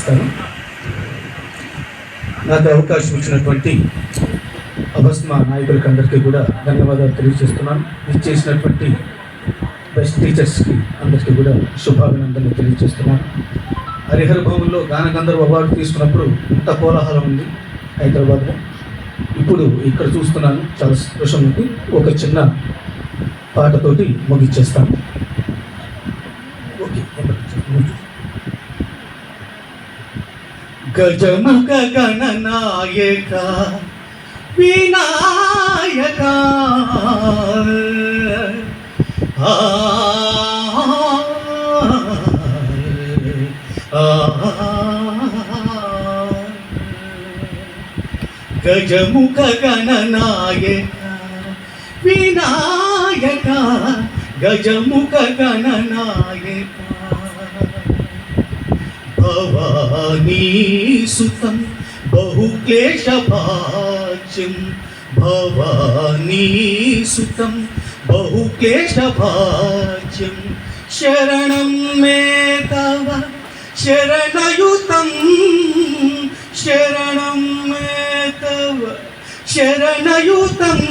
ప్రార్థిస్తాను. నాకు అవకాశం ఇచ్చినటువంటి అభస్మ నాయకులకి అందరికీ కూడా ధన్యవాదాలు తెలియజేస్తున్నాను. ఇది చేసినటువంటి బెస్ట్ టీచర్స్కి అందరికీ కూడా శుభాభినందనలు తెలియజేస్తున్నాను. హరిహర భవన్లో గాన గంధర్వ అవార్డు తీసుకున్నప్పుడు ఇంత కోలాహలం ఉంది హైదరాబాద్లో. ఇప్పుడు ఇక్కడ చూస్తున్నాను, చాలా సంతోషం ఉంది. ఒక చిన్న పాటతోటి ముగిచ్చేస్తాను. ఓకే. గజముఖ గణనాయక వినాయక గజముఖ గణనాయక వినాయక గజముఖ గణనాయక భవానీ సుతం బహుక్లేశభాజ్యం భవానీ సుతం బహుక్లేశభాజ్యం శరణం మే తవ శరణయుతం శరణం మే తవ శరణయుతం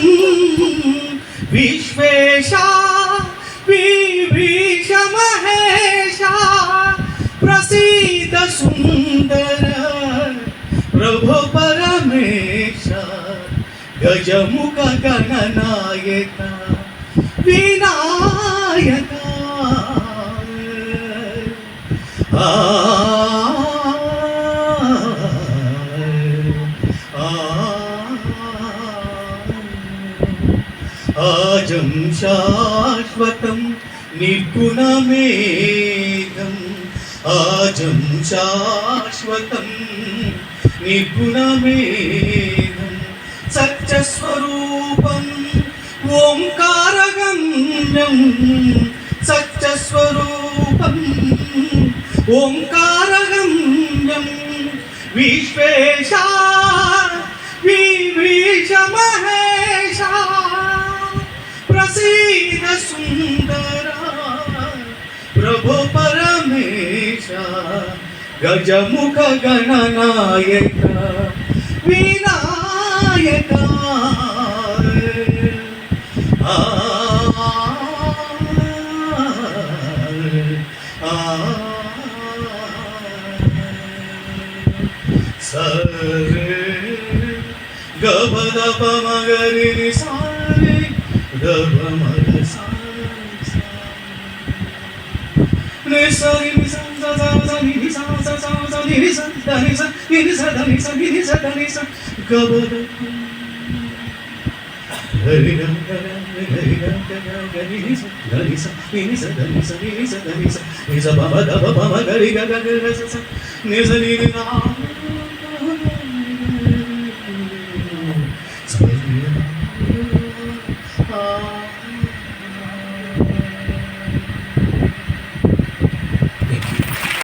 విశ్వేశ విభీష మహేశ ప్రసీద సుందర ప్రభు పరమేశ గజముఖ గణనాయక వినాయక ఆజం శాశ్వతం నిర్గుణమేఘం ఆజం శాశ్వతం నిర్గుణమేఘం సత్యస్వరూపం ఓంకారగమ్యం సత్యస్వరూపం ఓంకారగమ్యం విశ్వేశ విభీష మహేశ ప్రసీద సుందర ప్రభు పరమేశ గజముఖ గణనాయక వినాయక సరే గబదప మగరి సారే గబమద సారే సరి సని గబద హరి గ